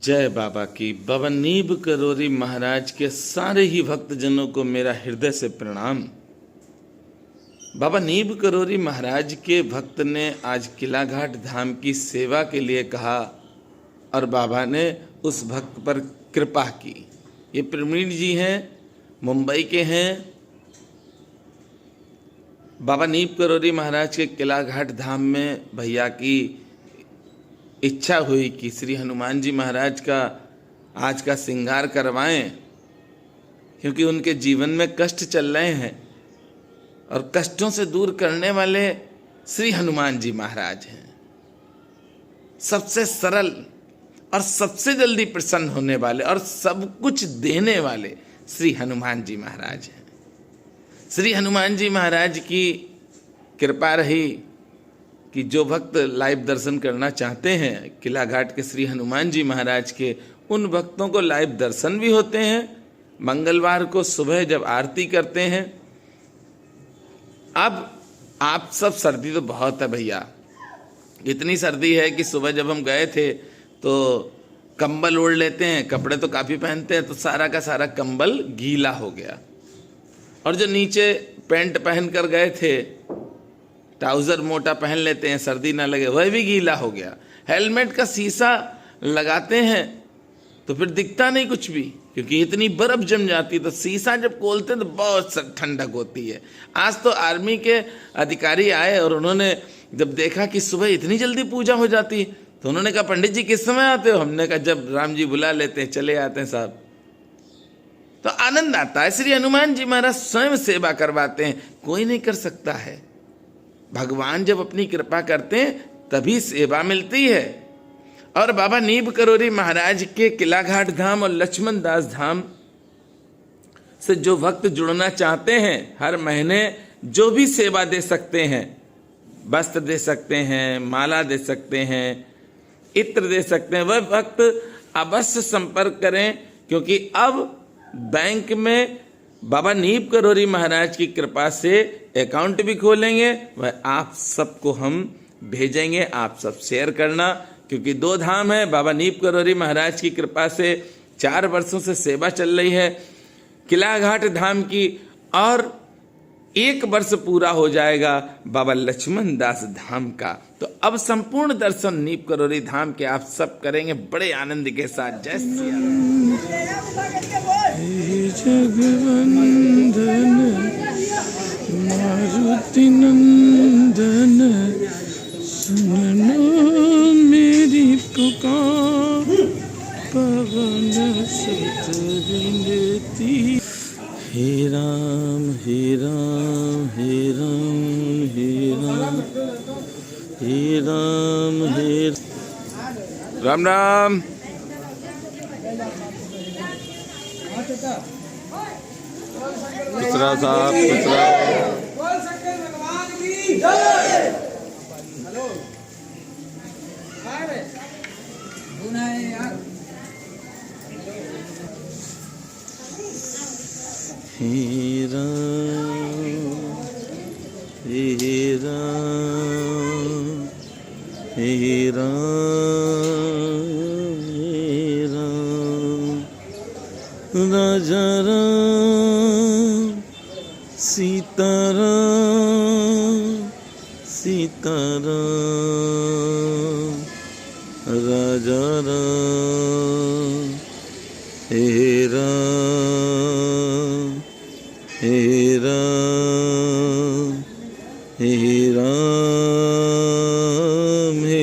जय बाबा की। बाबा नीब करोरी महाराज के सारे ही भक्तजनों को मेरा हृदय से प्रणाम। बाबा नीब करोरी महाराज के भक्त ने आज किलाघाट धाम की सेवा के लिए कहा और बाबा ने उस भक्त पर कृपा की। ये प्रवीण जी हैं, मुंबई के हैं। बाबा नीब करोरी महाराज के किलाघाट धाम में भैया की इच्छा हुई कि श्री हनुमान जी महाराज का आज का श्रृंगार करवाएं, क्योंकि उनके जीवन में कष्ट चल रहे हैं और कष्टों से दूर करने वाले श्री हनुमान जी महाराज हैं। सबसे सरल और सबसे जल्दी प्रसन्न होने वाले और सब कुछ देने वाले श्री हनुमान जी महाराज हैं। श्री हनुमान जी महाराज की कृपा रही कि जो भक्त लाइव दर्शन करना चाहते हैं किलाघाट के श्री हनुमान जी महाराज के, उन भक्तों को लाइव दर्शन भी होते हैं। मंगलवार को सुबह जब आरती करते हैं। अब आप सब, सर्दी तो बहुत है भैया, इतनी सर्दी है कि सुबह जब हम गए थे तो कंबल ओढ़ लेते हैं, कपड़े तो काफ़ी पहनते हैं, तो सारा का सारा कंबल गीला हो गया। और जो नीचे पैंट पहन कर गए थे, ट्राउज़र मोटा पहन लेते हैं सर्दी ना लगे, वह भी गीला हो गया। हेलमेट का शीशा लगाते हैं तो फिर दिखता नहीं कुछ भी, क्योंकि इतनी बर्फ जम जाती है। तो शीशा जब खोलते हैं तो बहुत ठंडक होती है। आज तो आर्मी के अधिकारी आए और उन्होंने जब देखा कि सुबह इतनी जल्दी पूजा हो जाती है तो उन्होंने कहा, पंडित जी किस समय आते हो? हमने कहा, जब राम जी बुला लेते हैं चले आते हैं साहब। तो आनंद आता है। श्री हनुमान जी महाराज स्वयं सेवा करवाते हैं, कोई नहीं कर सकता है। भगवान जब अपनी कृपा करते हैं तभी सेवा मिलती है। और बाबा नीब करोरी महाराज के किलाघाट धाम और लक्ष्मण दास धाम से जो भक्त जुड़ना चाहते हैं, हर महीने जो भी सेवा दे सकते हैं, वस्त्र दे सकते हैं, माला दे सकते हैं, इत्र दे सकते हैं, वह भक्त अवश्य संपर्क करें, क्योंकि अब बैंक में बाबा नीब करोरी महाराज की कृपा से अकाउंट भी खोलेंगे। वह आप सबको हम भेजेंगे, आप सब शेयर करना, क्योंकि 2 धाम है। बाबा नीब करोरी महाराज की कृपा से 4 वर्षों से सेवा चल रही है किलाघाट धाम की, और 1 वर्ष पूरा हो जाएगा बाबा लक्ष्मण दास धाम का। तो अब संपूर्ण दर्शन नीब करोरी धाम के आप सब करेंगे बड़े आनंद के साथ। जय श्री राम। जगवंदन मारुति नंदन, सुनो मेरी पुकार, पवन सुत विनती। हे राम हे राम हे राम हे राम हे राम हे राम राम। खुसरा साहब, खुसरा। हे राम हे राम हे राम हे राम। राजा राम सीता राम सीता राम, राजा राम हे राम हे राम हे राम हे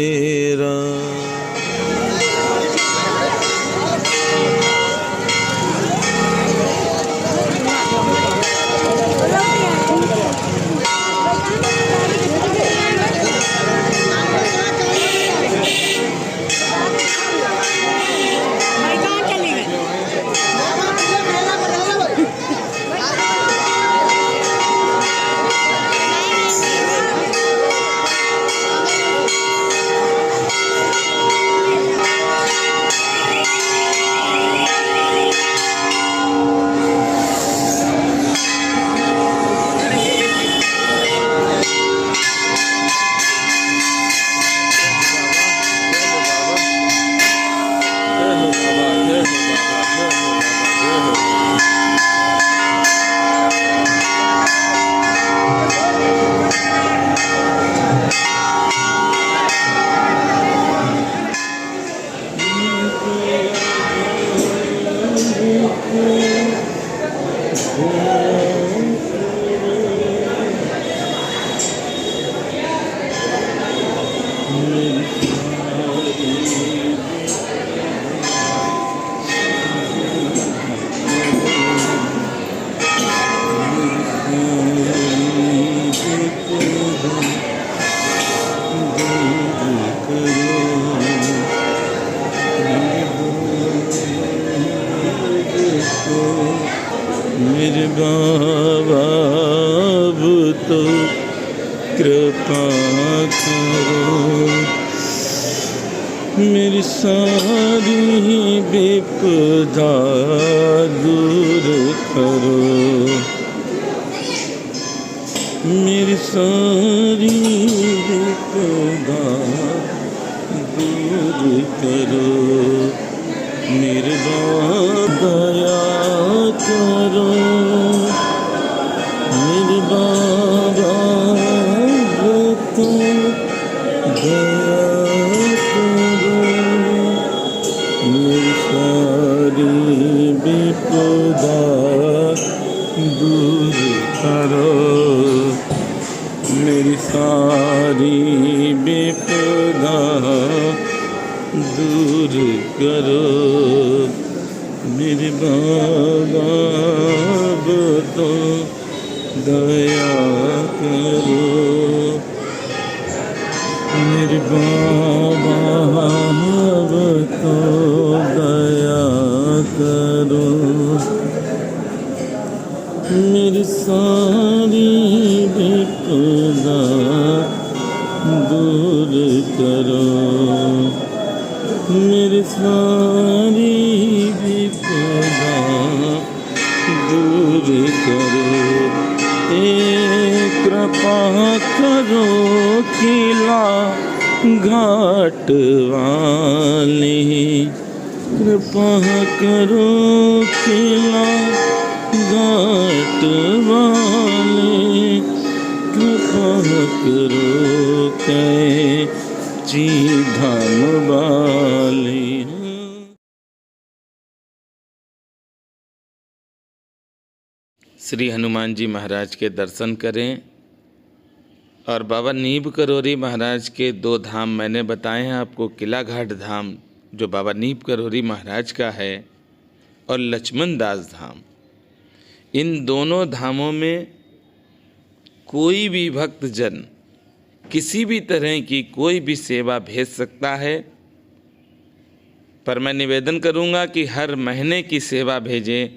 राम। विपदा दूर करो, मेरी सारी विपदा दूर करो, मेरे दया करो, मेरे बाबा तो दया करो, मेरी सारी विपदा दूर करो, मेरी सारी विपदा दूर करो, मेरे बाबा तो दया करो, मेरे बाबा तो दया करो, मेरी सारी विपदा दूर करो, मेरी सारी विपदा दूर करो, कृपा करो किला घाट वाली, कृपा करो किला घाट वाली, कृपा करो कैची धाम वाली। श्री हनुमान जी महाराज के दर्शन करें। और बाबा नीब करोरी महाराज के 2 धाम मैंने बताए हैं आपको, किला घाट धाम जो बाबा नीब करोरी महाराज का है और लक्ष्मण दास धाम। इन दोनों धामों में कोई भी भक्तजन किसी भी तरह की कोई भी सेवा भेज सकता है, पर मैं निवेदन करूंगा कि हर महीने की सेवा भेजें,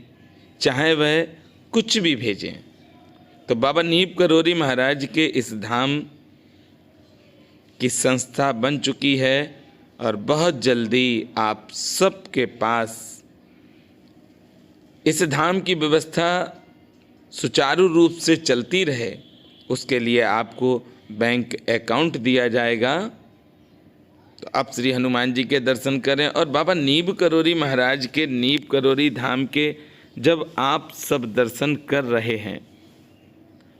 चाहे वह कुछ भी भेजें। तो बाबा नीब करोरी महाराज के इस धाम की संस्था बन चुकी है और बहुत जल्दी आप सबके पास इस धाम की व्यवस्था सुचारू रूप से चलती रहे, उसके लिए आपको बैंक अकाउंट दिया जाएगा। तो आप श्री हनुमान जी के दर्शन करें। और बाबा नीब करोरी महाराज के नीब करोरी धाम के जब आप सब दर्शन कर रहे हैं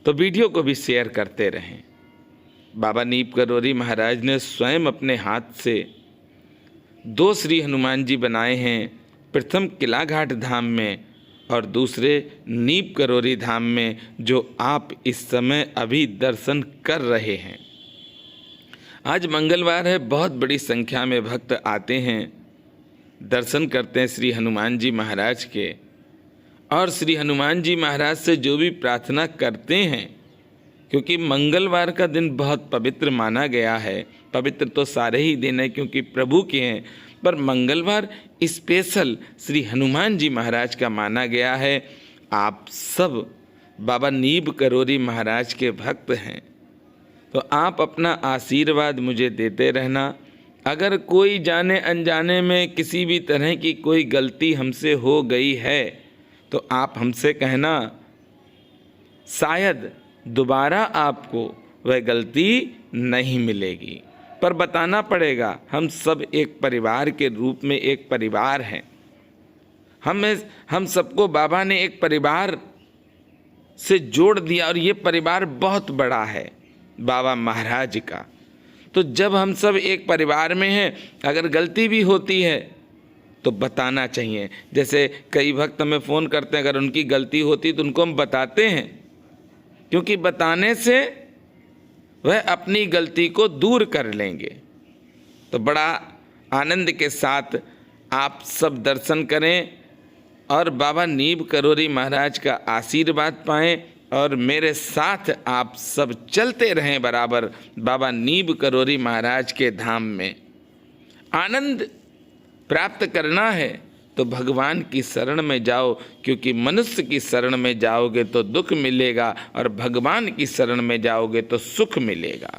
तो वीडियो को भी शेयर करते रहें। बाबा नीब करोरी महाराज ने स्वयं अपने हाथ से 2 श्री हनुमान जी बनाए हैं, प्रथम किला घाट धाम में और दूसरे नीब करोरी धाम में, जो आप इस समय अभी दर्शन कर रहे हैं। आज मंगलवार है, बहुत बड़ी संख्या में भक्त आते हैं, दर्शन करते हैं श्री हनुमान जी महाराज के। और श्री हनुमान जी महाराज से जो भी प्रार्थना करते हैं, क्योंकि मंगलवार का दिन बहुत पवित्र माना गया है, पवित्र तो सारे ही दिन है क्योंकि प्रभु के हैं, पर मंगलवार स्पेशल श्री हनुमान जी महाराज का माना गया है। आप सब बाबा नीब करोरी महाराज के भक्त हैं, तो आप अपना आशीर्वाद मुझे देते रहना। अगर कोई जाने अनजाने में किसी भी तरह की कोई गलती हमसे हो गई है तो आप हमसे कहना, शायद दोबारा आपको वह गलती नहीं मिलेगी, पर बताना पड़ेगा। हम सब एक परिवार के रूप में एक परिवार हैं। हम सबको बाबा ने एक परिवार से जोड़ दिया और ये परिवार बहुत बड़ा है बाबा महाराज का। तो जब हम सब एक परिवार में हैं, अगर गलती भी होती है तो बताना चाहिए। जैसे कई भक्त हमें फ़ोन करते हैं, अगर उनकी गलती होती तो उनको हम बताते हैं, क्योंकि बताने से वह अपनी गलती को दूर कर लेंगे। तो बड़ा आनंद के साथ आप सब दर्शन करें और बाबा नीब करोरी महाराज का आशीर्वाद पाएं और मेरे साथ आप सब चलते रहें बराबर बाबा नीब करोरी महाराज के धाम में। आनंद प्राप्त करना है तो भगवान की शरण में जाओ, क्योंकि मनुष्य की शरण में जाओगे तो दुख मिलेगा और भगवान की शरण में जाओगे तो सुख मिलेगा।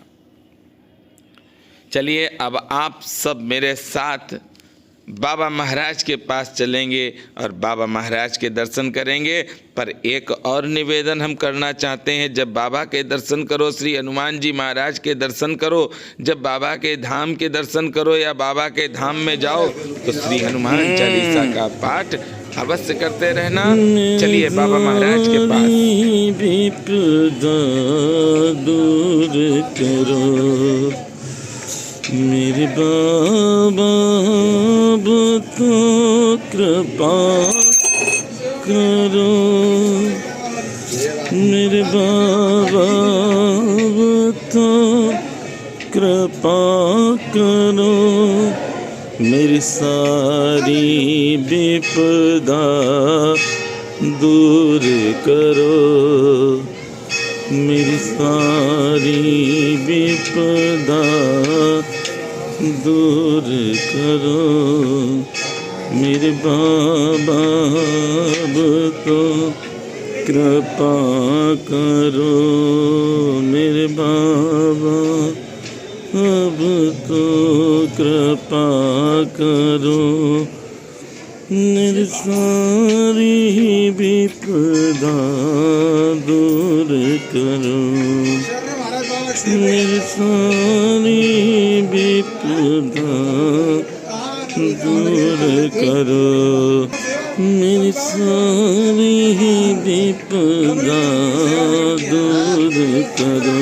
चलिए अब आप सब मेरे साथ बाबा महाराज के पास चलेंगे और बाबा महाराज के दर्शन करेंगे। पर एक और निवेदन हम करना चाहते हैं, जब बाबा के दर्शन करो, श्री हनुमान जी महाराज के दर्शन करो, जब बाबा के धाम के दर्शन करो या बाबा के धाम में जाओ तो श्री हनुमान चालीसा का पाठ अवश्य करते रहना। चलिए बाबा महाराज के पास। विपदा दूर करो मेरे बाबा, तो कृपा करो मेरे बाबा, तो कृपा करो मेरी सारी विपदा दूर करो, मेरी सारी विपदा दूर करो मेरे बाबा, तो कृपा करो मेरे बाबा, अब तो कृपा करो मेरी सारी विपदा दूर करो, मेरी सारी विपदा दूर करो, मेरी सारी विपदा दूर करो।